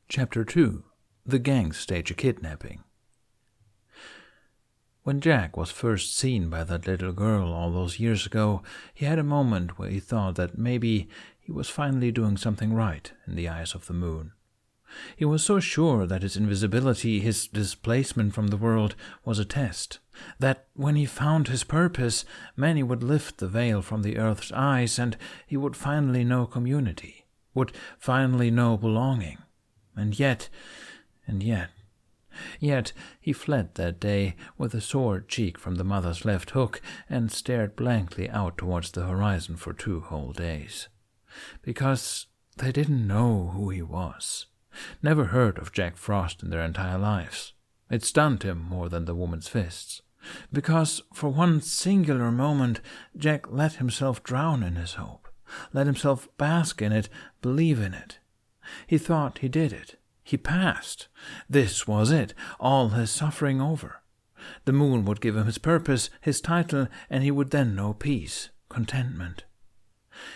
Chapter 2. The Gang Stage a Kidnapping. When Jack was first seen by that little girl all those years ago, he had a moment where he thought that maybe he was finally doing something right in the eyes of the moon. He was so sure that his invisibility, his displacement from the world, was a test, that when he found his purpose, many would lift the veil from the earth's eyes and he would finally know community, would finally know belonging. And yet, he fled that day with a sore cheek from the mother's left hook and stared blankly out towards the horizon for 2 whole days. Because they didn't know who he was. Never heard of Jack Frost in their entire lives. It stunned him more than the woman's fists. Because for one singular moment, Jack let himself drown in his hope, let himself bask in it, believe in it. He thought he did it. He passed. This was it, all his suffering over. The moon would give him his purpose, his title, and he would then know peace, contentment.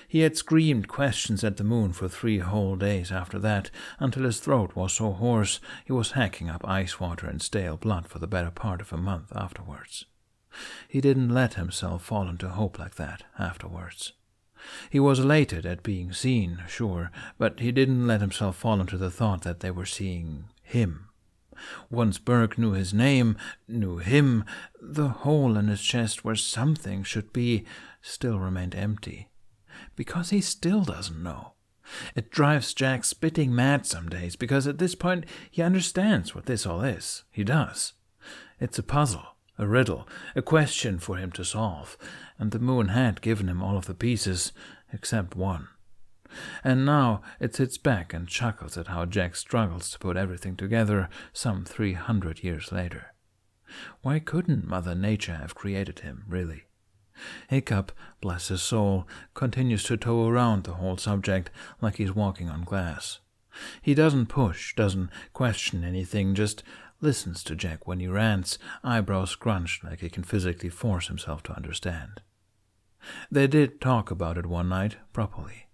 He had screamed questions at the moon for 3 whole days after that, until his throat was so hoarse he was hacking up ice water and stale blood for the better part of a month afterwards. He didn't let himself fall into hope like that afterwards. He was elated at being seen, sure, but he didn't let himself fall into the thought that they were seeing him. Once Burke knew his name, knew him, the hole in his chest where something should be still remained empty. Because he still doesn't know. It drives Jack spitting mad some days, because at this point he understands what this all is. He does. It's a puzzle. A riddle, a question for him to solve, and the moon had given him all of the pieces, except one. And now it sits back and chuckles at how Jack struggles to put everything together some 300 years later. Why couldn't Mother Nature have created him, really? Hiccup, bless his soul, continues to tow around the whole subject like he's walking on glass. He doesn't push, doesn't question anything, just listens to Jack when he rants, eyebrows scrunched like he can physically force himself to understand. They did talk about it one night, properly,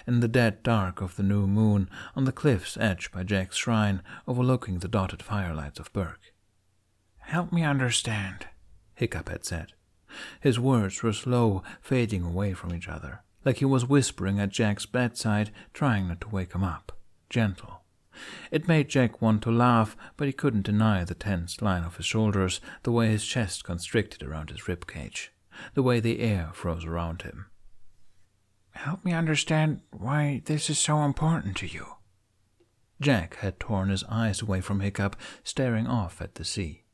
in the dead dark of the new moon, on the cliff's edge by Jack's shrine, overlooking the dotted firelights of Burke. "Help me understand," Hiccup had said. His words were slow, fading away from each other, like he was whispering at Jack's bedside, trying not to wake him up, gentle. It made Jack want to laugh, but he couldn't deny the tense line of his shoulders, the way his chest constricted around his ribcage, the way the air froze around him. "Help me understand why this is so important to you." Jack had torn his eyes away from Hiccup, staring off at the sea.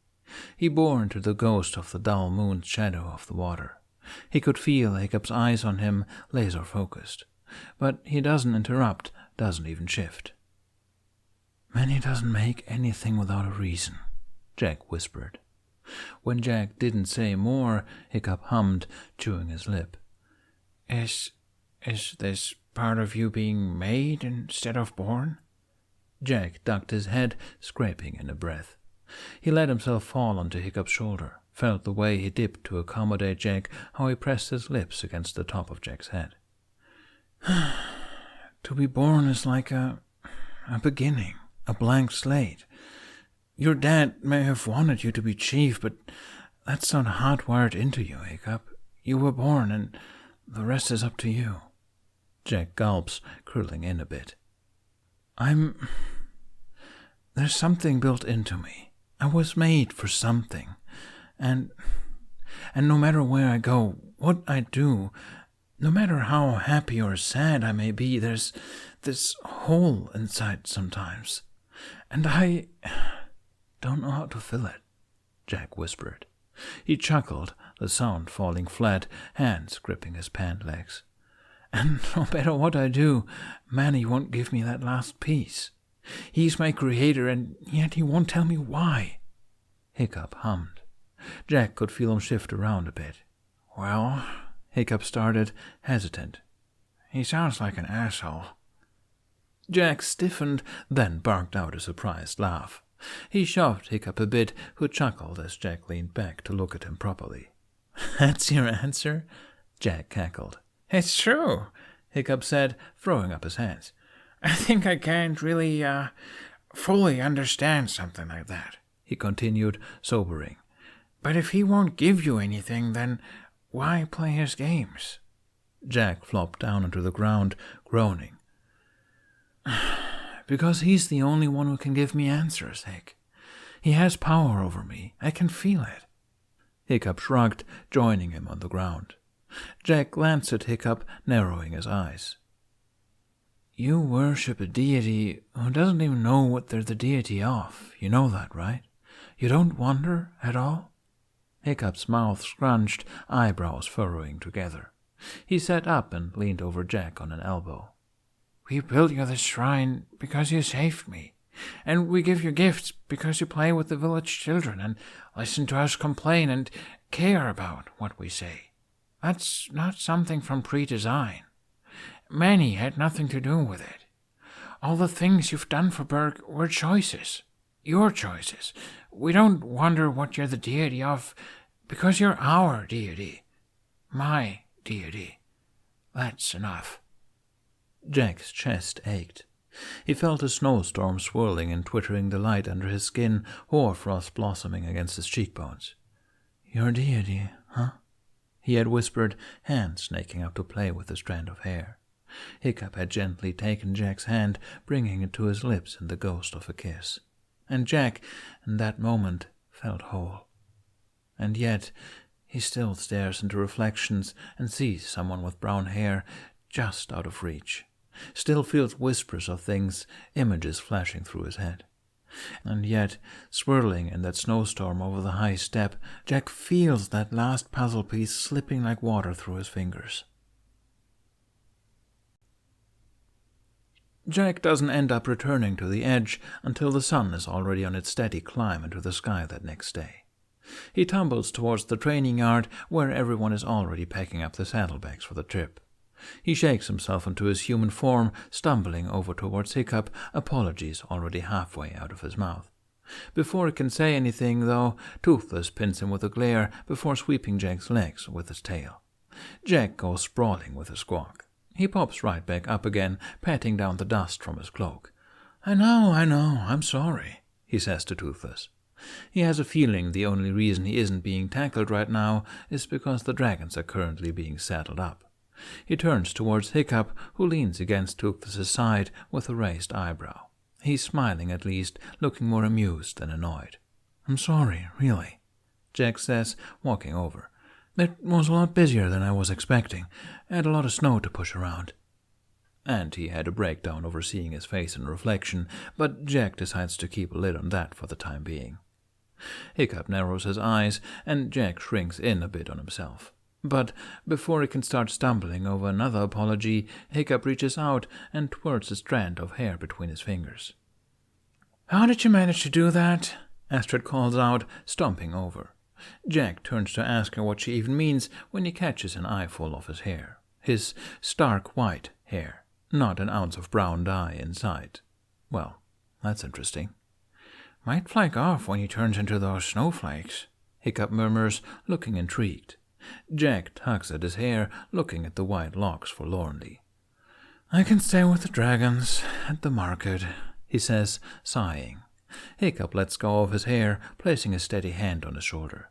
He bore into the ghost of the dull moon's shadow of the water. He could feel Hiccup's eyes on him, laser-focused. But he doesn't interrupt, doesn't even shift. "Manny doesn't make anything without a reason," Jack whispered. When Jack didn't say more, Hiccup hummed, chewing his lip. Is this part of you being made instead of born?" Jack ducked his head, scraping in a breath. He let himself fall onto Hiccup's shoulder, felt the way he dipped to accommodate Jack, how he pressed his lips against the top of Jack's head. "To be born is like a beginning. A blank slate. Your dad may have wanted you to be chief, but that's not hardwired into you, Hiccup. You were born, and the rest is up to you." Jack gulps, curling in a bit. There's something built into me. I was made for something. And no matter where I go, what I do, no matter how happy or sad I may be, there's this hole inside sometimes. And I don't know how to fill it, Jack whispered. He chuckled, the sound falling flat, hands gripping his pant legs. And no matter what I do, Manny won't give me that last piece. He's my creator, and yet he won't tell me why. Hiccup hummed. Jack could feel him shift around a bit. "Well," Hiccup started, hesitant. "He sounds like an asshole." Jack stiffened, then barked out a surprised laugh. He shoved Hiccup a bit, who chuckled as Jack leaned back to look at him properly. "That's your answer?" Jack cackled. "It's true," Hiccup said, throwing up his hands. "I think I can't really, fully understand something like that," he continued, sobering. "But if he won't give you anything, then why play his games?" Jack flopped down onto the ground, groaning. "Because he's the only one who can give me answers, Hick. He has power over me. I can feel it." Hiccup shrugged, joining him on the ground. Jack glanced at Hiccup, narrowing his eyes. "You worship a deity who doesn't even know what they're the deity of. You know that, right? You don't wonder at all?" Hiccup's mouth scrunched, eyebrows furrowing together. He sat up and leaned over Jack on an elbow. "We built you this shrine because you saved me, and we give you gifts because you play with the village children and listen to us complain and care about what we say. That's not something from pre-design. Manny had nothing to do with it. All the things you've done for Berg were choices. Your choices. We don't wonder what you're the deity of because you're our deity. My deity. That's enough." Jack's chest ached. He felt a snowstorm swirling and twittering the light under his skin, hoarfrost blossoming against his cheekbones. "Your deity, huh?" he had whispered, hands snaking out to play with a strand of hair. Hiccup had gently taken Jack's hand, bringing it to his lips in the ghost of a kiss. And Jack, in that moment, felt whole. And yet, he still stares into reflections and sees someone with brown hair just out of reach. Still feels whispers of things, images flashing through his head. And yet, swirling in that snowstorm over the high step, Jack feels that last puzzle piece slipping like water through his fingers. Jack doesn't end up returning to the edge until the sun is already on its steady climb into the sky that next day. He tumbles towards the training yard where everyone is already packing up the saddlebags for the trip. He shakes himself into his human form, stumbling over towards Hiccup, apologies already halfway out of his mouth. Before he can say anything, though, Toothless pins him with a glare before sweeping Jack's legs with his tail. Jack goes sprawling with a squawk. He pops right back up again, patting down the dust from his cloak. I know, I'm sorry," he says to Toothless. He has a feeling the only reason he isn't being tackled right now is because the dragons are currently being saddled up. He turns towards Hiccup, who leans against Toothless's side with a raised eyebrow. He's smiling at least, looking more amused than annoyed. "I'm sorry, really," Jack says, walking over. "It was a lot busier than I was expecting. I had a lot of snow to push around." And he had a breakdown over seeing his face in reflection, but Jack decides to keep a lid on that for the time being. Hiccup narrows his eyes, and Jack shrinks in a bit on himself. But before he can start stumbling over another apology, Hiccup reaches out and twirls a strand of hair between his fingers. "How did you manage to do that?" Astrid calls out, stomping over. Jack turns to ask her what she even means when he catches an eyeful of his hair. His stark white hair, not an ounce of brown dye inside. Well, that's interesting. "Might flake off when he turns into those snowflakes," Hiccup murmurs, looking intrigued. Jack tugs at his hair, looking at the white locks forlornly. "I can stay with the dragons at the market," he says, sighing. Hiccup lets go of his hair, placing a steady hand on his shoulder.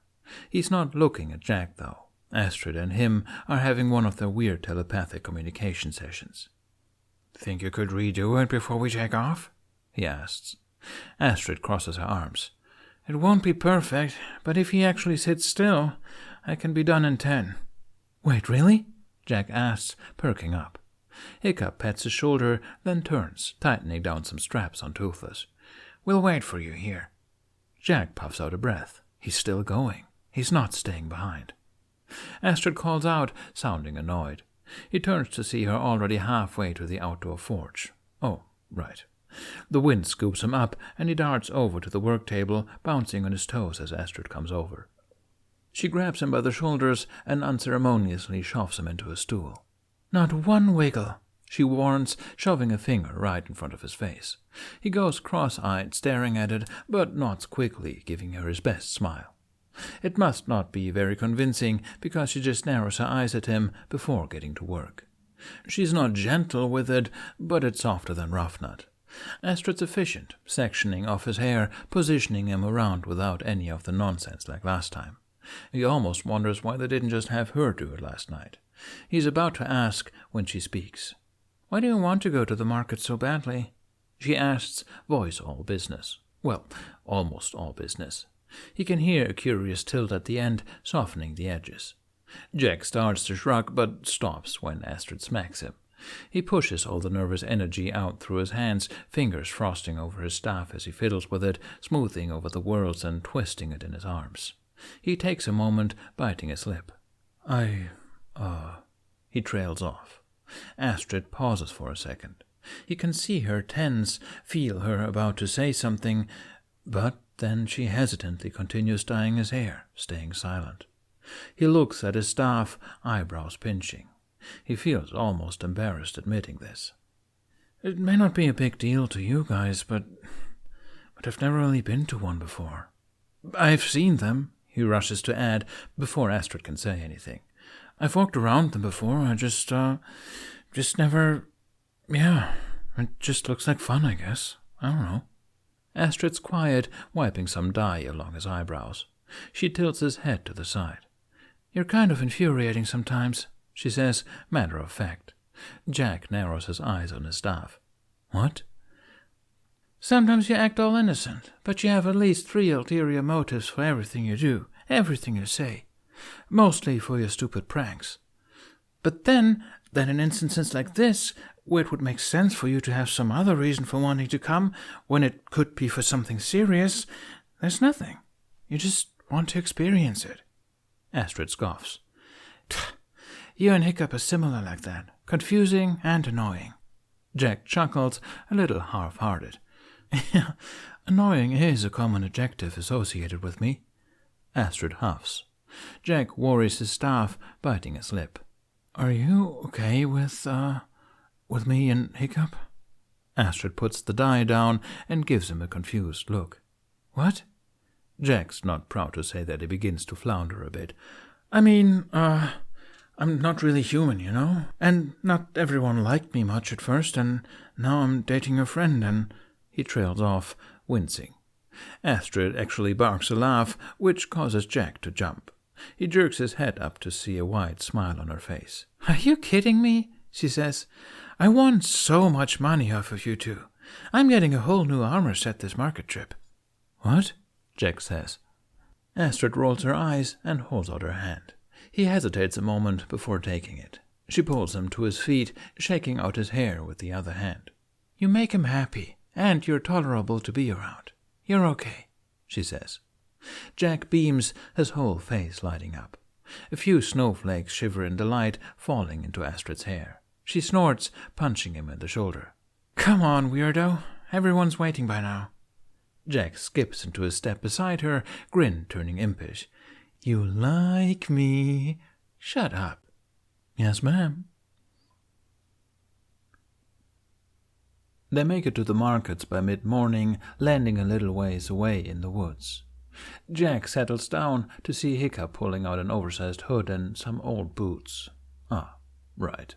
He's not looking at Jack, though. Astrid and him are having one of their weird telepathic communication sessions. "Think you could redo it before we take off?" he asks. Astrid crosses her arms. "It won't be perfect, but if he actually sits still, I can be done in 10. "Wait, really?" Jack asks, perking up. Hiccup pats his shoulder, then turns, tightening down some straps on Toothless. "We'll wait for you here." Jack puffs out a breath. He's still going. He's not staying behind. Astrid calls out, sounding annoyed. He turns to see her already halfway to the outdoor forge. Oh, right. The wind scoops him up, and he darts over to the work table, bouncing on his toes as Astrid comes over. She grabs him by the shoulders and unceremoniously shoves him into a stool. "Not one wiggle," she warns, shoving a finger right in front of his face. He goes cross-eyed, staring at it, but nods quickly, giving her his best smile. It must not be very convincing, because she just narrows her eyes at him before getting to work. She's not gentle with it, but it's softer than rough nut. Astrid's efficient, sectioning off his hair, positioning him around without any of the nonsense like last time. He almost wonders why they didn't just have her do it last night. He's about to ask when she speaks. "Why do you want to go to the market so badly?" She asks, voice all business. Well, almost all business. He can hear a curious tilt at the end, softening the edges. Jack starts to shrug, but stops when Astrid smacks him. He pushes all the nervous energy out through his hands, fingers frosting over his staff as he fiddles with it, smoothing over the whorls and twisting it in his arms. He takes a moment, biting his lip. He trails off. Astrid pauses for a second. He can see her tense, feel her about to say something, but then she hesitantly continues dyeing his hair, staying silent. He looks at his staff, eyebrows pinching. He feels almost embarrassed admitting this. "It may not be a big deal to you guys, but I've never really been to one before. I've seen them," he rushes to add before Astrid can say anything. "I've walked around them before, I just never... Yeah, it just looks like fun, I guess. I don't know." Astrid's quiet, wiping some dye along his eyebrows. She tilts his head to the side. "You're kind of infuriating sometimes," she says, matter of fact. Jack narrows his eyes on his staff. "What?" "Sometimes you act all innocent, but you have at least 3 ulterior motives for everything you do, everything you say. Mostly for your stupid pranks. But then in instances like this, where it would make sense for you to have some other reason for wanting to come, when it could be for something serious, there's nothing. You just want to experience it." Astrid scoffs. "You and Hiccup are similar like that, confusing and annoying." Jack chuckles, a little half-hearted. "Annoying is a common adjective associated with me." Astrid huffs. Jack worries his staff, biting his lip. "Are you okay with me and Hiccup?" Astrid puts the dye down and gives him a confused look. "What?" Jack's not proud to say that he begins to flounder a bit. "I mean, I'm not really human, you know? And not everyone liked me much at first, and now I'm dating your friend, and..." He trails off, wincing. Astrid actually barks a laugh, which causes Jack to jump. He jerks his head up to see a wide smile on her face. "Are you kidding me?" she says. "I won so much money off of you two. I'm getting a whole new armor set this market trip." "What?" Jack says. Astrid rolls her eyes and holds out her hand. He hesitates a moment before taking it. She pulls him to his feet, shaking out his hair with the other hand. "You make him happy, and you're tolerable to be around. You're okay," she says. Jack beams, his whole face lighting up. A few snowflakes shiver in delight, falling into Astrid's hair. She snorts, punching him in the shoulder. "Come on, weirdo. Everyone's waiting by now." Jack skips into a step beside her, grin turning impish. "You like me?" "Shut up." "Yes, ma'am." They make it to the markets by mid-morning, landing a little ways away in the woods. Jack settles down to see Hiccup pulling out an oversized hood and some old boots. Ah, right.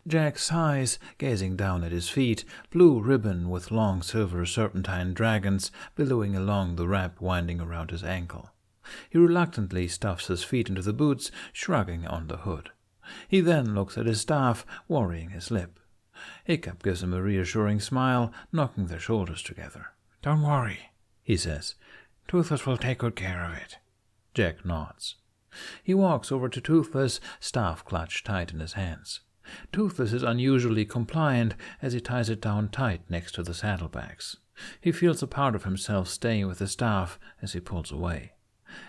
Jack sighs, gazing down at his feet, blue ribbon with long silver serpentine dragons billowing along the wrap winding around his ankle. He reluctantly stuffs his feet into the boots, shrugging on the hood. He then looks at his staff, worrying his lip. Hiccup gives him a reassuring smile, knocking their shoulders together. "Don't worry," he says. "Toothless will take good care of it." Jack nods. He walks over to Toothless, staff clutched tight in his hands. Toothless is unusually compliant as he ties it down tight next to the saddlebags. He feels a part of himself staying with the staff as he pulls away.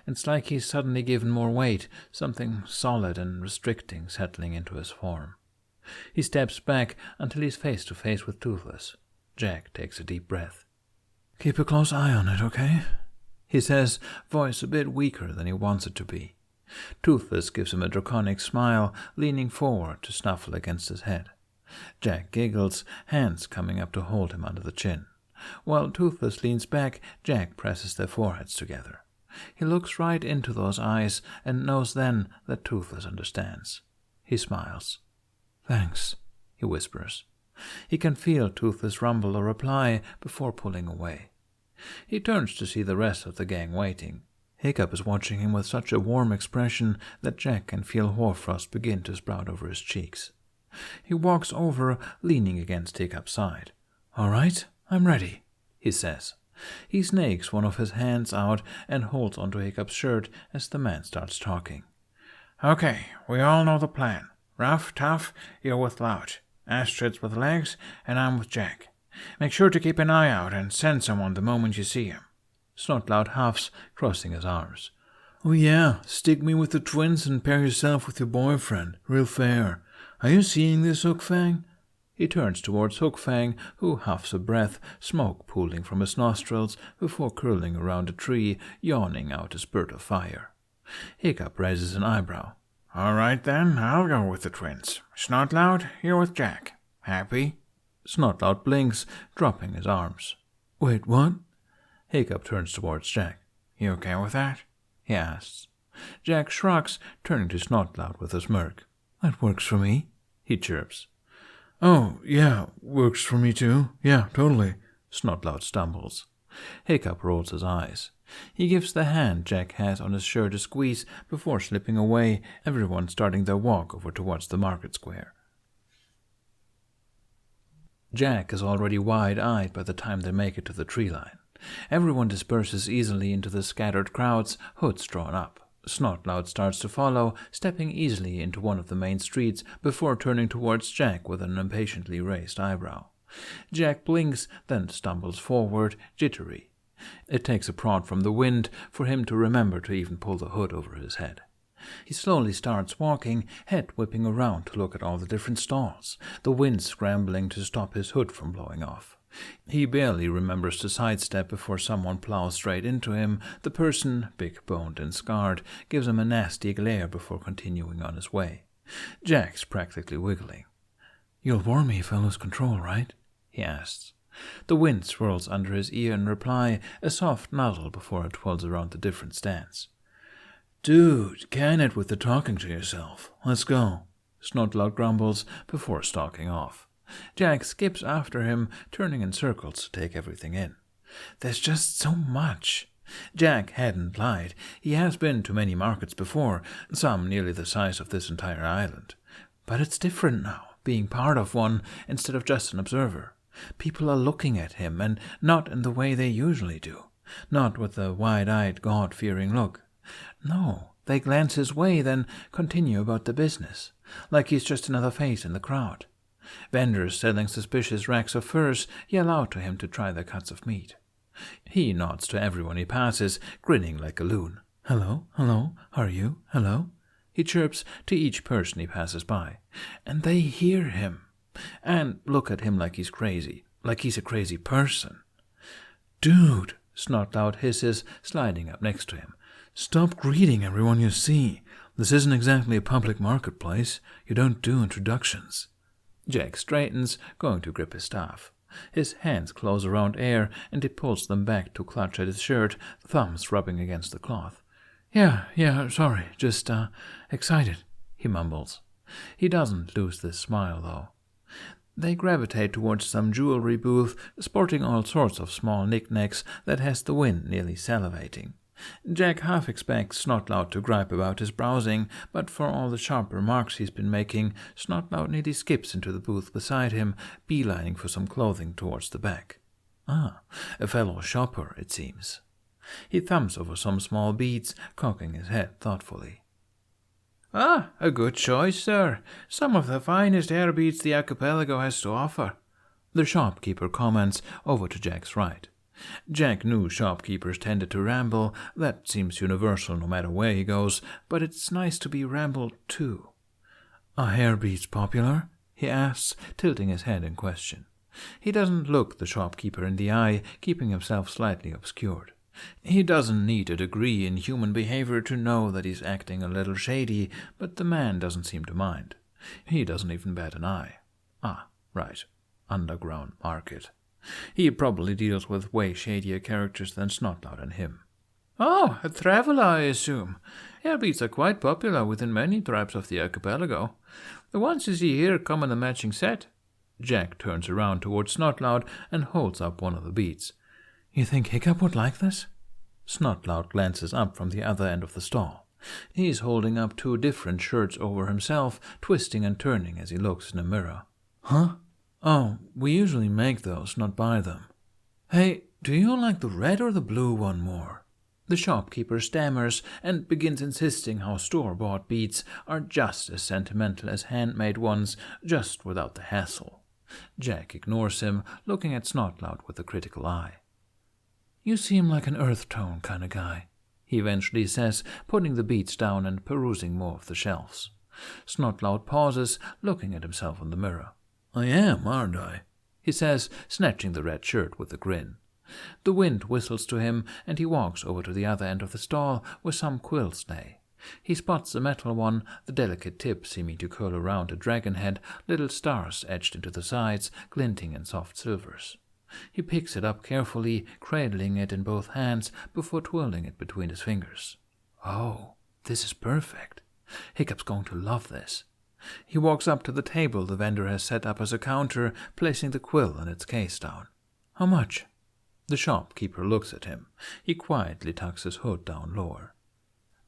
It's like he's suddenly given more weight, something solid and restricting settling into his form. He steps back until he's face to face with Toothless. Jack takes a deep breath. "Keep a close eye on it, okay?" he says, voice a bit weaker than he wants it to be. Toothless gives him a draconic smile, leaning forward to snuffle against his head. Jack giggles, hands coming up to hold him under the chin. While Toothless leans back, Jack presses their foreheads together. He looks right into those eyes and knows then that Toothless understands. He smiles. "Thanks," he whispers. He can feel Toothless rumble a reply before pulling away. He turns to see the rest of the gang waiting. Hiccup is watching him with such a warm expression that Jack can feel hoarfrost begin to sprout over his cheeks. He walks over, leaning against Hiccup's side. "All right, I'm ready," he says. He snakes one of his hands out and holds onto Hiccup's shirt as the man starts talking. "Okay, we all know the plan. Rough, tough, you're with Loud. Astrid's with Legs, and I'm with Jack. Make sure to keep an eye out and send someone the moment you see him." Snotlout huffs, crossing his arms. "Oh yeah, stick me with the twins and pair yourself with your boyfriend. Real fair. Are you seeing this, Hookfang?" He turns towards Hookfang, who huffs a breath, smoke pooling from his nostrils before curling around a tree, yawning out a spurt of fire. Hiccup raises an eyebrow. "All right then, I'll go with the twins. Snotlout, you're with Jack. Happy?" Snotlout blinks, dropping his arms. "Wait, what?" Hiccup turns towards Jack. "You okay with that?" he asks. Jack shrugs, turning to Snotlout with a smirk. "That works for me," he chirps. "Oh, yeah, works for me too. Yeah, totally," Snotlout stumbles. Hiccup rolls his eyes. He gives the hand Jack has on his shirt a squeeze before slipping away, everyone starting their walk over towards the market square. Jack is already wide-eyed by the time they make it to the tree line. Everyone disperses easily into the scattered crowds, hoods drawn up. Snotlout starts to follow, stepping easily into one of the main streets before turning towards Jack with an impatiently raised eyebrow. Jack blinks, then stumbles forward, jittery. It takes a prod from the wind for him to remember to even pull the hood over his head. He slowly starts walking, head whipping around to look at all the different stalls, the wind scrambling to stop his hood from blowing off. He barely remembers to sidestep before someone plows straight into him. The person, big-boned and scarred, gives him a nasty glare before continuing on his way. Jack's practically wiggling. "You'll warn me if I lose control, right?" he asks. The wind swirls under his ear in reply, a soft nuzzle before it twirls around the different stands. "Dude, can it with the talking to yourself. Let's go," Snotlout grumbles before stalking off. Jack skips after him, turning in circles to take everything in. There's just so much. Jack hadn't lied. He has been to many markets before, some nearly the size of this entire island. But it's different now, being part of one instead of just an observer. People are looking at him, and not in the way they usually do. Not with a wide-eyed, God-fearing look. No, they glance his way, then continue about the business, like he's just another face in the crowd. Vendors selling suspicious racks of furs yell out to him to try their cuts of meat. He nods to everyone he passes, grinning like a loon. "Hello, hello, how are you? Hello?" He chirps to each person he passes by. And they hear him, and look at him like he's crazy, like he's a crazy person. "Dude," Snotlout hisses, sliding up next to him. "Stop greeting everyone you see. This isn't exactly a public marketplace. You don't do introductions." Jack straightens, going to grip his staff. His hands close around air, and he pulls them back to clutch at his shirt, thumbs rubbing against the cloth. Yeah, sorry, just, excited," he mumbles. He doesn't lose this smile, though. They gravitate towards some jewelry booth, sporting all sorts of small knickknacks that has the wind nearly salivating. Jack half expects Snotlout to gripe about his browsing, but for all the sharp remarks he's been making, Snotlout nearly skips into the booth beside him, beelining for some clothing towards the back. Ah, a fellow shopper, it seems. He thumbs over some small beads, cocking his head thoughtfully. "Ah, a good choice, sir. Some of the finest air beads the archipelago has to offer," the shopkeeper comments over to Jack's right. Jack knew shopkeepers tended to ramble. That seems universal no matter where he goes, but it's nice to be rambled too. "Are hair beads popular?" he asks, tilting his head in question. He doesn't look the shopkeeper in the eye, keeping himself slightly obscured. He doesn't need a degree in human behavior to know that he's acting a little shady, but the man doesn't seem to mind. He doesn't even bat an eye. Ah, right. Underground market. He probably deals with way shadier characters than Snotlout and him. "Oh, a traveler, I assume. Airbeats are quite popular within many tribes of the archipelago. The ones you see here come in a matching set." Jack turns around towards Snotlout and holds up one of the beads. You think Hiccup would like this? Snotlout glances up from the other end of the stall. He's holding up 2 different shirts over himself, twisting and turning as he looks in the mirror. Huh? Oh, we usually make those, not buy them. Hey, do you like the red or the blue one more? The shopkeeper stammers and begins insisting how store-bought beads are just as sentimental as handmade ones, just without the hassle. Jack ignores him, looking at Snotlout with a critical eye. You seem like an earth tone kind of guy, he eventually says, putting the beads down and perusing more of the shelves. Snotlout pauses, looking at himself in the mirror. I am, aren't I? He says, snatching the red shirt with a grin. The wind whistles to him, and he walks over to the other end of the stall where some quills lay. He spots the metal one, the delicate tip seeming to curl around a dragon head, little stars etched into the sides, glinting in soft silvers. He picks it up carefully, cradling it in both hands before twirling it between his fingers. Oh, this is perfect. Hiccup's going to love this. He walks up to the table the vendor has set up as a counter, placing the quill in its case down. How much? The shopkeeper looks at him. He quietly tucks his hood down lower.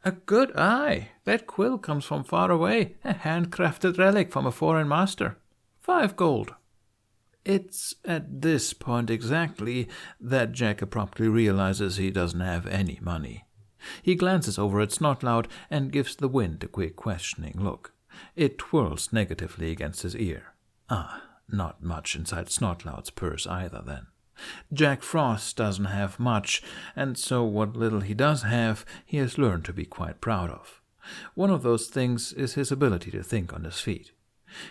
A good eye. That quill comes from far away, a handcrafted relic from a foreign master. 5 gold. It's at this point exactly that Jack abruptly realizes he doesn't have any money. He glances over at Snotlout and gives the wind a quick questioning look. It twirls negatively against his ear. Not much inside Snotlout's purse either, then. Jack Frost doesn't have much, and so what little he does have, he has learned to be quite proud of. One of those things is his ability to think on his feet.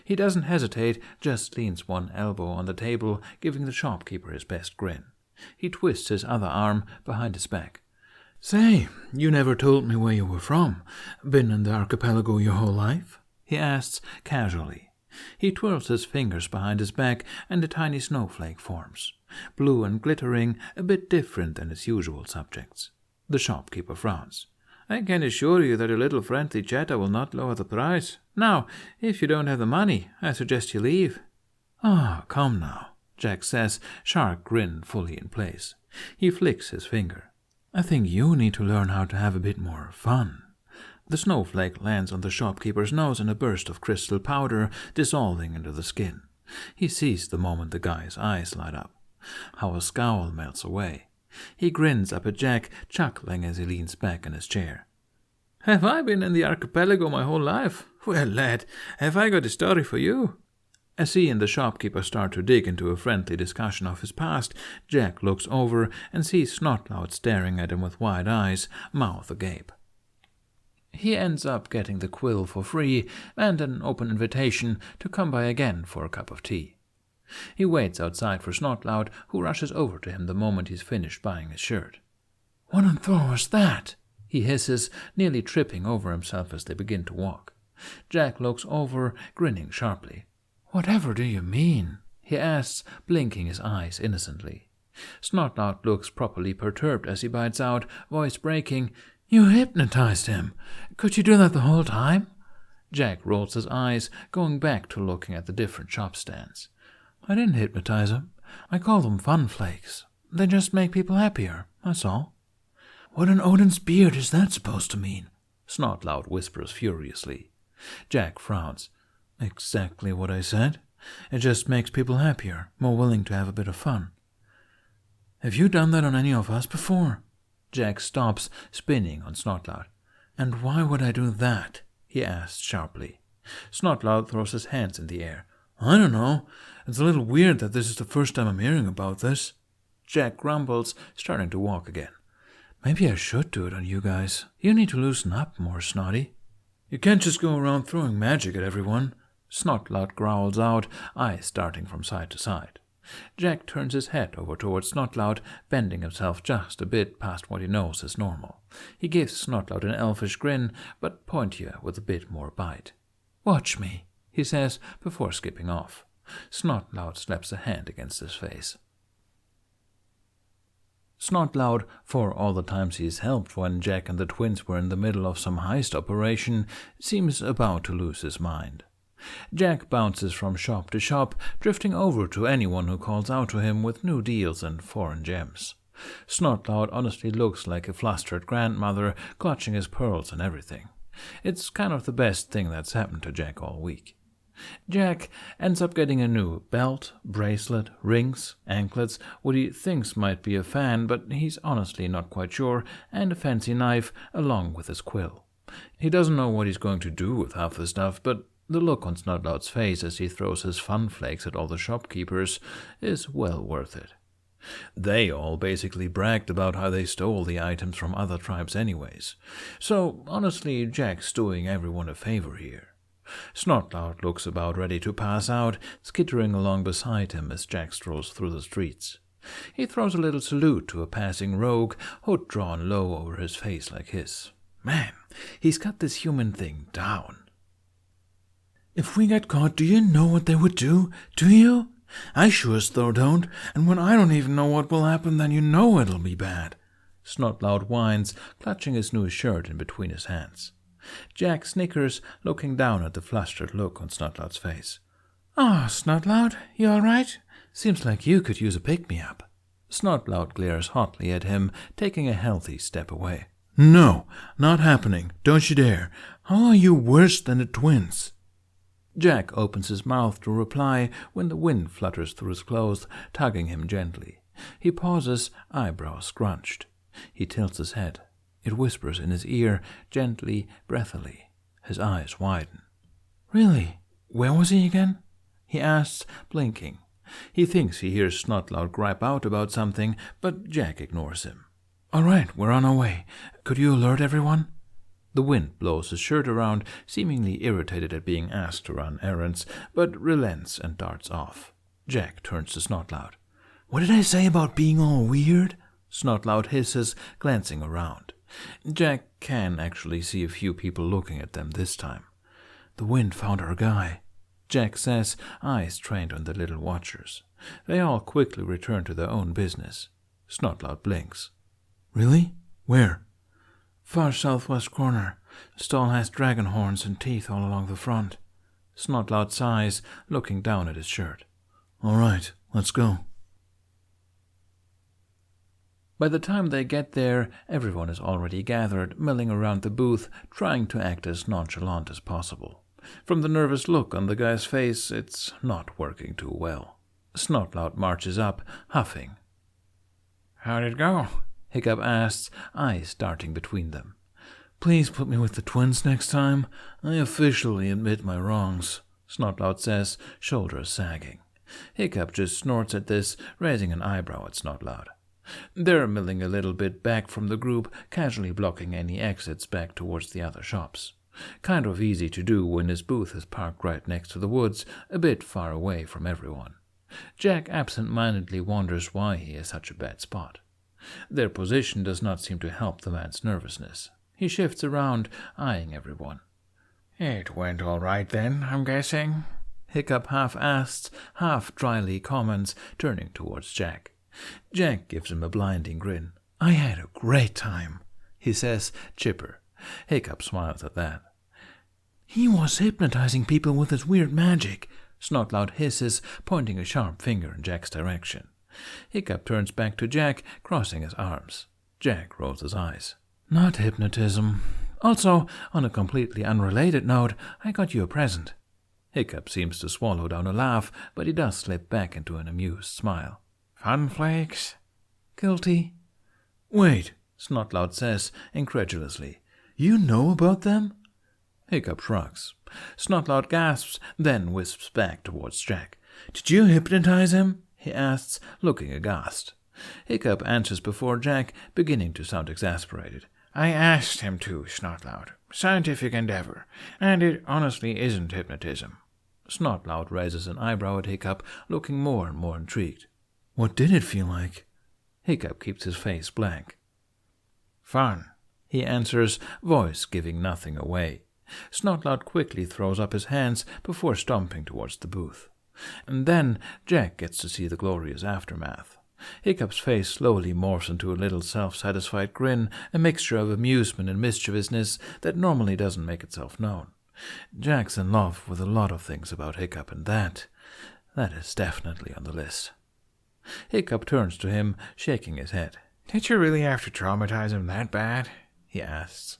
He doesn't hesitate, just leans one elbow on the table, giving the shopkeeper his best grin. He twists his other arm behind his back. Say, you never told me where you were from. Been in the archipelago your whole life? He asks casually. He twirls his fingers behind his back, and a tiny snowflake forms. Blue and glittering, a bit different than his usual subjects. The shopkeeper frowns. I can assure you that a little friendly chatter will not lower the price. Now, if you don't have the money, I suggest you leave. Come now, Jack says, sharp grin fully in place. He flicks his finger. I think you need to learn how to have a bit more fun. The snowflake lands on the shopkeeper's nose in a burst of crystal powder, dissolving into the skin. He sees the moment the guy's eyes light up, how a scowl melts away. He grins up at Jack, chuckling as he leans back in his chair. Have I been in the archipelago my whole life? Well, lad, have I got a story for you? As he and the shopkeeper start to dig into a friendly discussion of his past, Jack looks over and sees Snotlout staring at him with wide eyes, mouth agape. He ends up getting the quill for free and an open invitation to come by again for a cup of tea. He waits outside for Snotlout, who rushes over to him the moment he's finished buying his shirt. What on Thor was that? He hisses, nearly tripping over himself as they begin to walk. Jack looks over, grinning sharply. Whatever do you mean? He asks, blinking his eyes innocently. Snotlout looks properly perturbed as he bites out, voice breaking, You hypnotized him. Could you do that the whole time? Jack rolls his eyes, going back to looking at the different shop stands. I didn't hypnotize him. I call them fun flakes. They just make people happier, that's all. What in Odin's beard is that supposed to mean? Snotlout whispers furiously. Jack frowns. Exactly what I said. It just makes people happier, more willing to have a bit of fun. Have you done that on any of us before? Jack stops, spinning on Snotlout. And why would I do that? He asks sharply. Snotlout throws his hands in the air. I don't know. It's a little weird that this is the first time I'm hearing about this. Jack grumbles, starting to walk again. Maybe I should do it on you guys. You need to loosen up more, Snotty. You can't just go around throwing magic at everyone. Snotlout growls out, eyes darting from side to side. Jack turns his head over towards Snotlout, bending himself just a bit past what he knows is normal. He gives Snotlout an elfish grin, but pointier with a bit more bite. Watch me, he says before skipping off. Snotlout slaps a hand against his face. Snotlout, for all the times he's helped when Jack and the twins were in the middle of some heist operation, seems about to lose his mind. Jack bounces from shop to shop, drifting over to anyone who calls out to him with new deals and foreign gems. Snotlout honestly looks like a flustered grandmother, clutching his pearls and everything. It's kind of the best thing that's happened to Jack all week. Jack ends up getting a new belt, bracelet, rings, anklets, what he thinks might be a fan, but he's honestly not quite sure, and a fancy knife along with his quill. He doesn't know what he's going to do with half the stuff, but the look on Snotlout's face as he throws his fun flakes at all the shopkeepers is well worth it. They all basically bragged about how they stole the items from other tribes anyways, so honestly Jack's doing everyone a favor here. Snotlout looks about ready to pass out, skittering along beside him as Jack strolls through the streets. He throws a little salute to a passing rogue, hood drawn low over his face like his. Man, he's got this human thing down. If we get caught, do you know what they would do? Do you? I sure as though don't, and when I don't even know what will happen, then you know it'll be bad. Snotlout whines, clutching his new shirt in between his hands. Jack snickers, looking down at the flustered look on Snotlout's face. Oh, Snotlout, you all right? Seems like you could use a pick-me-up. Snotlout glares hotly at him, taking a healthy step away. No, not happening. Don't you dare. How are you worse than the twins? Jack opens his mouth to reply when the wind flutters through his clothes, tugging him gently. He pauses, eyebrows scrunched. He tilts his head. It whispers in his ear, gently, breathily. His eyes widen. Really? Where was he again? He asks, blinking. He thinks he hears Snotlout gripe out about something, but Jack ignores him. All right, we're on our way. Could you alert everyone? The wind blows his shirt around, seemingly irritated at being asked to run errands, but relents and darts off. Jack turns to Snotlout. What did I say about being all weird? Snotlout hisses, glancing around. Jack can actually see a few people looking at them this time. The wind found our guy, Jack says, eyes trained on the little watchers. They all quickly return to their own business. Snotlout blinks. Really? Where? Far southwest corner. Stall has dragon horns and teeth all along the front. Snotlout sighs, looking down at his shirt. All right, let's go. By the time they get there, everyone is already gathered, milling around the booth, trying to act as nonchalant as possible. From the nervous look on the guy's face, it's not working too well. Snotlout marches up, huffing. How'd it go? Hiccup asks, eyes darting between them. Please put me with the twins next time. I officially admit my wrongs, Snotlout says, shoulders sagging. Hiccup just snorts at this, raising an eyebrow at Snotlout. They're milling a little bit back from the group, casually blocking any exits back towards the other shops. Kind of easy to do when his booth is parked right next to the woods, a bit far away from everyone. Jack absent-mindedly wonders why he is such a bad spot. Their position does not seem to help the man's nervousness. He shifts around, eyeing everyone. It went all right then, I'm guessing? Hiccup half asks, half dryly comments, turning towards Jack. Jack gives him a blinding grin. I had a great time, he says, chipper. Hiccup smiles at that. He was hypnotizing people with his weird magic, Snotlout hisses, pointing a sharp finger in Jack's direction. Hiccup turns back to Jack, crossing his arms. Jack rolls his eyes. Not hypnotism. Also, on a completely unrelated note, I got you a present. Hiccup seems to swallow down a laugh, but he does slip back into an amused smile. Fun flakes? Guilty. Wait, Snotlout says, incredulously. You know about them? Hiccup shrugs. Snotlout gasps, then wisps back towards Jack. Did you hypnotize him? He asks, looking aghast. Hiccup answers before Jack, beginning to sound exasperated. I asked him to, Snotlout. Scientific endeavor. And it honestly isn't hypnotism. Snotlout raises an eyebrow at Hiccup, looking more and more intrigued. What did it feel like? Hiccup keeps his face blank. Fun, he answers, voice giving nothing away. Snotlout quickly throws up his hands before stomping towards the booth. And then Jack gets to see the glorious aftermath. Hiccup's face slowly morphs into a little self-satisfied grin, a mixture of amusement and mischievousness that normally doesn't make itself known. Jack's in love with a lot of things about Hiccup, and that is definitely on the list. Hiccup turns to him, shaking his head. Did you really have to traumatize him that bad? He asks.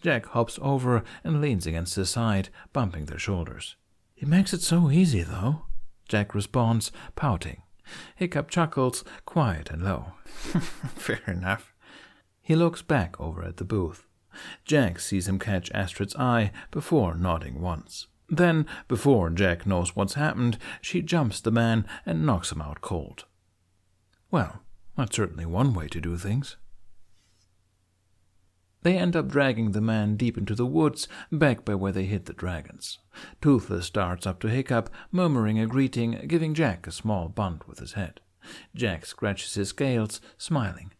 Jack hops over and leans against his side, bumping their shoulders. He makes it so easy, though, Jack responds, pouting. Hiccup chuckles, quiet and low. Fair enough. He looks back over at the booth. Jack sees him catch Astrid's eye before nodding once. Then, before Jack knows what's happened, she jumps the man and knocks him out cold. Well, that's certainly one way to do things. They end up dragging the man deep into the woods, back by where they hid the dragons. Toothless darts up to Hiccup, murmuring a greeting, giving Jack a small bunt with his head. Jack scratches his scales, smiling.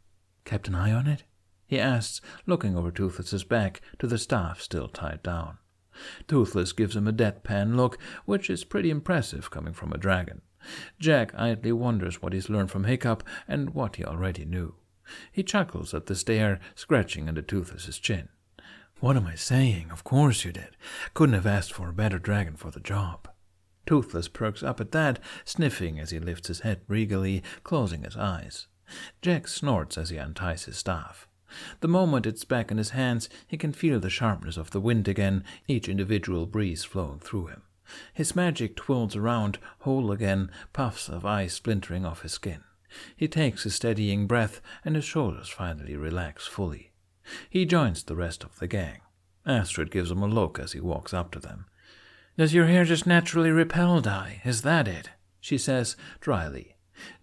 "Kept an eye on it?" he asks, looking over Toothless's back to the staff still tied down. Toothless gives him a deadpan look, which is pretty impressive coming from a dragon. Jack idly wonders what he's learned from Hiccup and what he already knew. He chuckles at the stare, scratching under Toothless's chin. "What am I saying? Of course you did. Couldn't have asked for a better dragon for the job." Toothless perks up at that, sniffing as he lifts his head regally, closing his eyes. Jack snorts as he unties his staff. The moment it's back in his hands, he can feel the sharpness of the wind again, each individual breeze flowing through him. His magic twirls around, whole again, puffs of ice splintering off his skin. He takes a steadying breath, and his shoulders finally relax fully. He joins the rest of the gang. Astrid gives him a look as he walks up to them. "Does your hair just naturally repel dye? Is that it?" she says, dryly.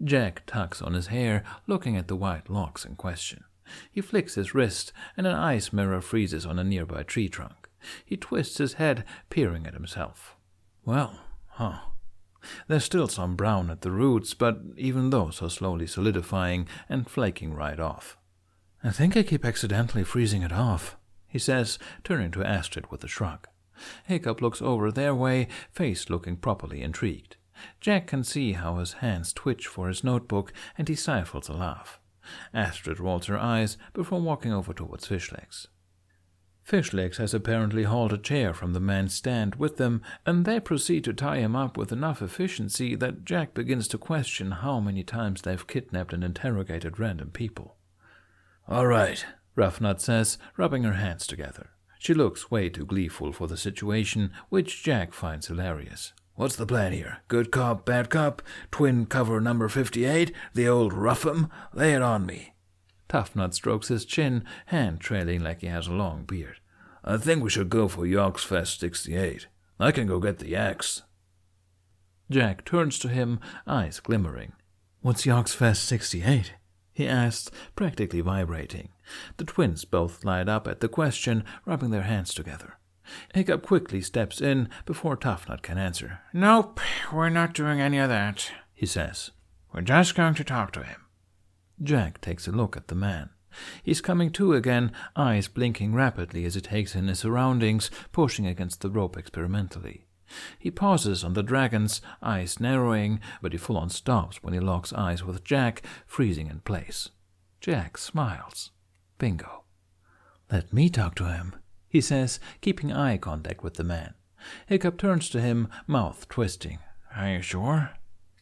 Jack tugs on his hair, looking at the white locks in question. He flicks his wrist, and an ice mirror freezes on a nearby tree trunk. He twists his head, peering at himself. Well, there's still some brown at the roots, but even those are slowly solidifying and flaking right off. "I think I keep accidentally freezing it off," he says, turning to Astrid with a shrug. Hiccup looks over their way, face looking properly intrigued. Jack can see how his hands twitch for his notebook, and he stifles a laugh. Astrid rolls her eyes before walking over towards Fishlegs. Fishlegs has apparently hauled a chair from the man's stand with them, and they proceed to tie him up with enough efficiency that Jack begins to question how many times they've kidnapped and interrogated random people. "All right," Roughnut says, rubbing her hands together. She looks way too gleeful for the situation, which Jack finds hilarious. "What's the plan here? Good cop, bad cop? Twin cover number 58? The old rough 'em? Lay it on me." Toughnut strokes his chin, hand trailing like he has a long beard. "I think we should go for Yogsfest 68. I can go get the axe." Jack turns to him, eyes glimmering. "What's Yogsfest 68? he asks, practically vibrating. The twins both light up at the question, rubbing their hands together. Hiccup quickly steps in before Toughnut can answer. "Nope, we're not doing any of that," he says. "We're just going to talk to him." Jack takes a look at the man. He's coming to again, eyes blinking rapidly as he takes in his surroundings, pushing against the rope experimentally. He pauses on the dragons, eyes narrowing, but he full-on stops when he locks eyes with Jack, freezing in place. Jack smiles. Bingo. "Let me talk to him," he says, keeping eye contact with the man. Hiccup turns to him, mouth twisting. "Are you sure?"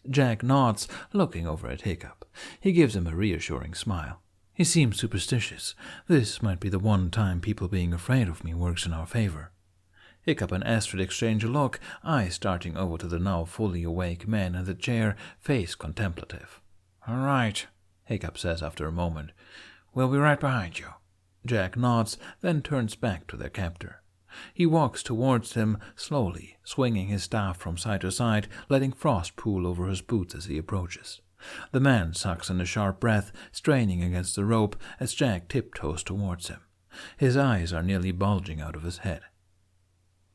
Jack nods, looking over at Hiccup. He gives him a reassuring smile. He seems superstitious. This might be the one time people being afraid of me works in our favor. Hiccup and Astrid exchange a look, eyes darting over to the now fully awake man in the chair, face contemplative. "All right," Hiccup says after a moment. "We'll be right behind you." Jack nods, then turns back to their captor. He walks towards him, slowly, swinging his staff from side to side, letting frost pool over his boots as he approaches. The man sucks in a sharp breath, straining against the rope as Jack tiptoes towards him. His eyes are nearly bulging out of his head.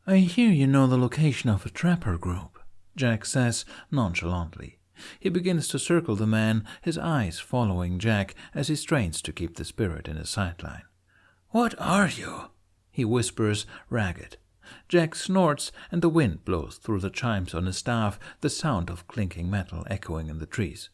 "I hear you know the location of a trapper group," Jack says nonchalantly. He begins to circle the man, his eyes following Jack as he strains to keep the spirit in his sightline. "What are you?" he whispers, ragged. Jack snorts, and the wind blows through the chimes on his staff, the sound of clinking metal echoing in the trees.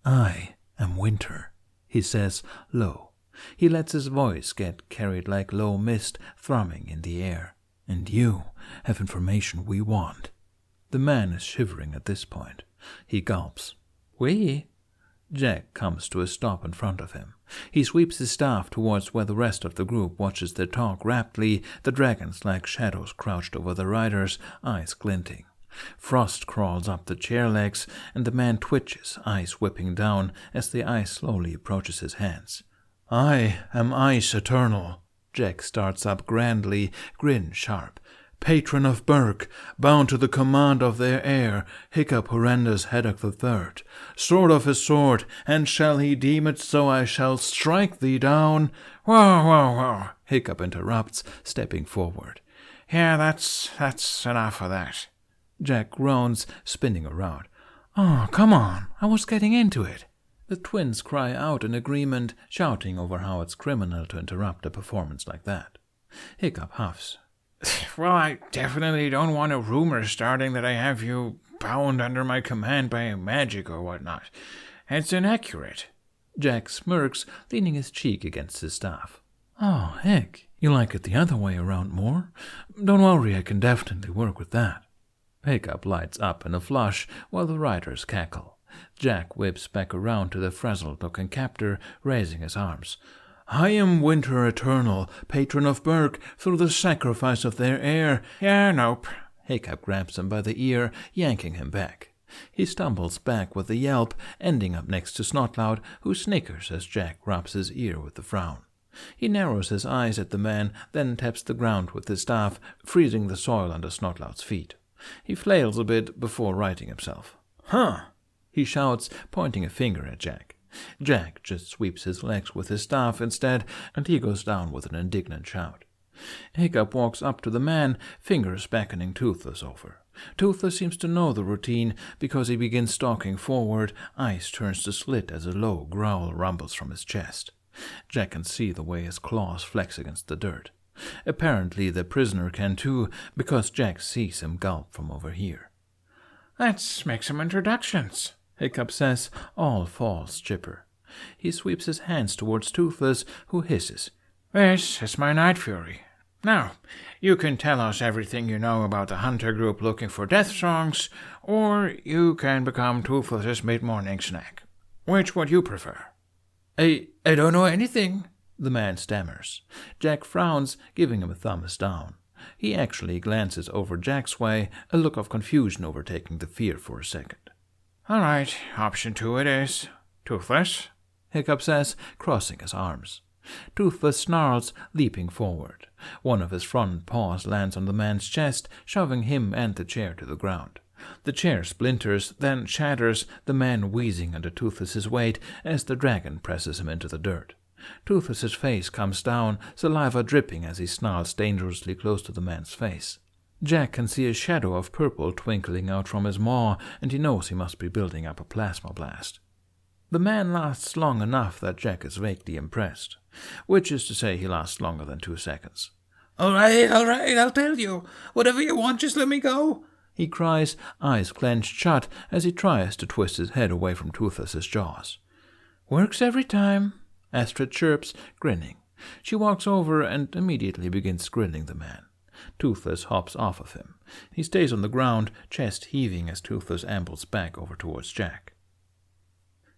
"I am Winter," he says, low. He lets his voice get carried like low mist thrumming in the air. And you have information we want." The man is shivering at this point. He gulps. "We?" Jack comes to a stop in front of him. He sweeps his staff towards where the rest of the group watches their talk raptly, the dragons like shadows crouched over the riders, eyes glinting. Frost crawls up the chair legs, and the man twitches, ice whipping down as the ice slowly approaches his hands. "I am Ice Eternal." Jack starts up grandly, grin sharp. "Patron of Berk, bound to the command of their heir, Hiccup Horrendous Heddock the Third. Sword of his sword, and shall he deem it so, I shall strike thee down." Whoa, whoa, whoa, Hiccup interrupts, stepping forward. "Yeah, that's enough of that." Jack groans, spinning around. "Oh, come on, I was getting into it." The twins cry out in agreement, shouting over how it's criminal to interrupt a performance like that. Hiccup huffs. "Well, I definitely don't want a rumor starting that I have you bound under my command by magic or whatnot. It's inaccurate." Jack smirks, leaning his cheek against his staff. "Oh, heck, you like it the other way around more? Don't worry, I can definitely work with that." Hiccup lights up in a flush while the riders cackle. Jack whips back around to the frazzled-looking captor, raising his arms. "I am Winter Eternal, patron of Berk, through the sacrifice of their heir." "Yeah, nope." Hiccup grabs him by the ear, yanking him back. He stumbles back with a yelp, ending up next to Snotloud, who snickers as Jack rubs his ear with a frown. He narrows his eyes at the man, then taps the ground with his staff, freezing the soil under Snotloud's feet. He flails a bit before righting himself. "Huh!" he shouts, pointing a finger at Jack. Jack just sweeps his legs with his staff instead, and he goes down with an indignant shout. Hiccup walks up to the man, fingers beckoning Toothless over. Toothless seems to know the routine, because he begins stalking forward, eyes turns to slit as a low growl rumbles from his chest. Jack can see the way his claws flex against the dirt. Apparently the prisoner can too, because Jack sees him gulp from over here. "Let's make some introductions," Hiccup says, all false chipper. He sweeps his hands towards Toothless, who hisses. "This is my Night Fury. Now, you can tell us everything you know about the hunter group looking for death songs, or you can become Toothless's mid-morning snack. Which would you prefer?" I don't know anything," the man stammers. Jack frowns, giving him a thumbs down. He actually glances over Jack's way, a look of confusion overtaking the fear for a second. "All right, option 2 it is. Toothless?" Hiccup says, crossing his arms. Toothless snarls, leaping forward. One of his front paws lands on the man's chest, shoving him and the chair to the ground. The chair splinters, then shatters, the man wheezing under Toothless's weight as the dragon presses him into the dirt. Toothless's face comes down, saliva dripping as he snarls dangerously close to the man's face. Jack can see a shadow of purple twinkling out from his maw, and he knows he must be building up a plasma blast. The man lasts long enough that Jack is vaguely impressed, which is to say he lasts longer than 2 seconds. All right, I'll tell you. Whatever you want, just let me go," he cries, eyes clenched shut as he tries to twist his head away from Toothless's jaws. "Works every time," Astrid chirps, grinning. She walks over and immediately begins grilling the man. Toothless hops off of him. He stays on the ground, chest heaving as Toothless ambles back over towards Jack.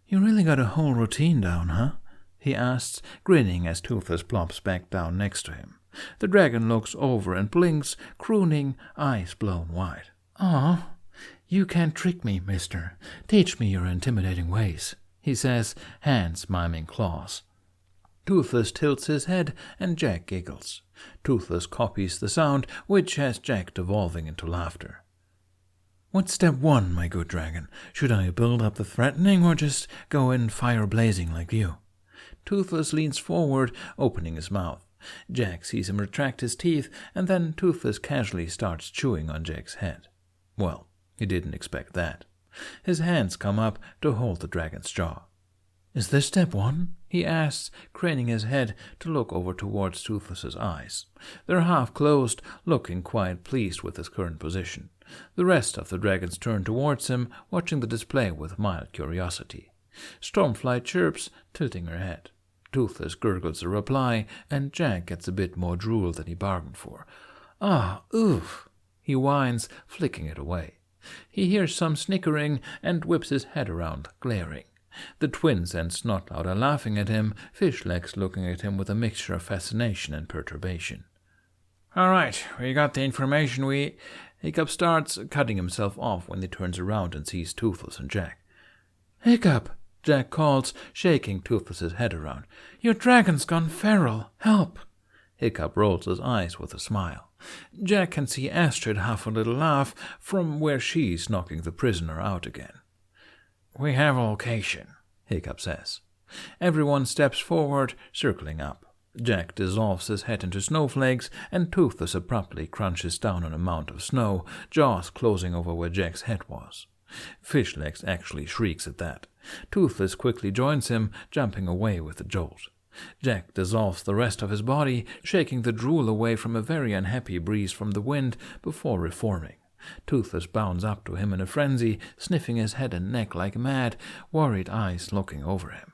"You really got a whole routine down, huh?" he asks, grinning as Toothless plops back down next to him. The dragon looks over and blinks, crooning, eyes blown wide. "Aw, you can't trick me, mister. Teach me your intimidating ways," he says, hands miming claws. Toothless tilts his head, and Jack giggles. Toothless copies the sound, which has Jack devolving into laughter. "What's step 1, my good dragon? Should I build up the threatening, or just go in fire blazing like you?" Toothless leans forward, opening his mouth. Jack sees him retract his teeth, and then Toothless casually starts chewing on Jack's head. Well, he didn't expect that. His hands come up to hold the dragon's jaw. "Is this step 1? He asks, craning his head to look over towards Toothless's eyes. They're half closed, looking quite pleased with his current position. The rest of the dragons turn towards him, watching the display with mild curiosity. Stormfly chirps, tilting her head. Toothless gurgles a reply, and Jack gets a bit more drool than he bargained for. Ah, oof, he whines, flicking it away. He hears some snickering and whips his head around, glaring. The twins and Snotlout are laughing at him, Fishlegs looking at him with a mixture of fascination and perturbation. All right, we got the information Hiccup starts, cutting himself off when he turns around and sees Toothless and Jack. Hiccup, Jack calls, shaking Toothless's head around. Your dragon's gone feral. Help! Hiccup rolls his eyes with a smile. Jack can see Astrid have a little laugh from where she's knocking the prisoner out again. We have a location, Hiccup says. Everyone steps forward, circling up. Jack dissolves his head into snowflakes, and Toothless abruptly crunches down on a mound of snow, jaws closing over where Jack's head was. Fishlegs actually shrieks at that. Toothless quickly joins him, jumping away with a jolt. Jack dissolves the rest of his body, shaking the drool away from a very unhappy breeze from the wind before reforming. Toothless bounds up to him in a frenzy, sniffing his head and neck like mad, worried eyes looking over him.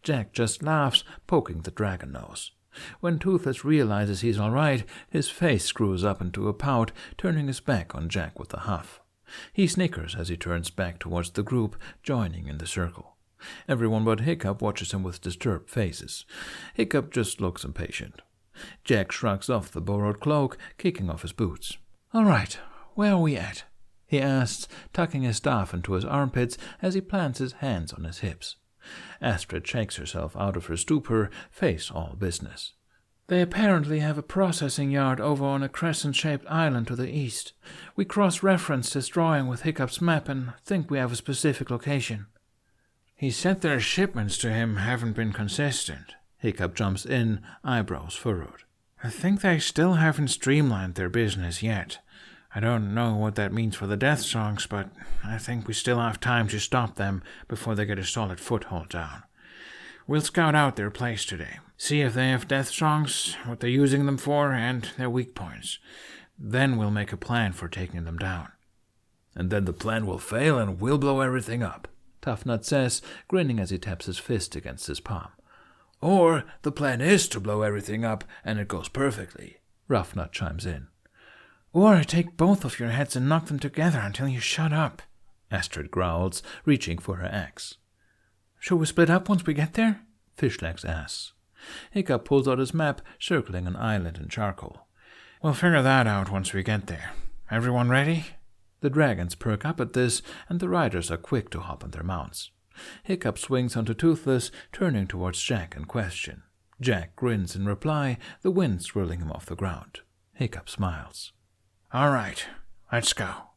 Jack just laughs, poking the dragon nose. When Toothless realizes he's all right, his face screws up into a pout, turning his back on Jack with a huff. He snickers as he turns back towards the group, joining in the circle. Everyone but Hiccup watches him with disturbed faces. Hiccup just looks impatient. Jack shrugs off the borrowed cloak, kicking off his boots. All right, where are we at? He asks, tucking his staff into his armpits as he plants his hands on his hips. Astrid shakes herself out of her stupor, face all business. They apparently have a processing yard over on a crescent-shaped island to the east. We cross-referenced this drawing with Hiccup's map and think we have a specific location. He said their shipments to him haven't been consistent. Hiccup jumps in, eyebrows furrowed. I think they still haven't streamlined their business yet. I don't know what that means for the Deathsongs, but I think we still have time to stop them before they get a solid foothold down. We'll scout out their place today, see if they have Deathsongs, what they're using them for, and their weak points. Then we'll make a plan for taking them down. And then the plan will fail and we'll blow everything up, Tough Nut says, grinning as he taps his fist against his palm. Or the plan is to blow everything up and it goes perfectly, Rough Nut chimes in. Or take both of your heads and knock them together until you shut up, Astrid growls, reaching for her axe. Should we split up once we get there? Fishlegs asks. Hiccup pulls out his map, circling an island in charcoal. We'll figure that out once we get there. Everyone ready? The dragons perk up at this, and the riders are quick to hop on their mounts. Hiccup swings onto Toothless, turning towards Jack in question. Jack grins in reply, the wind swirling him off the ground. Hiccup smiles. All right, let's go.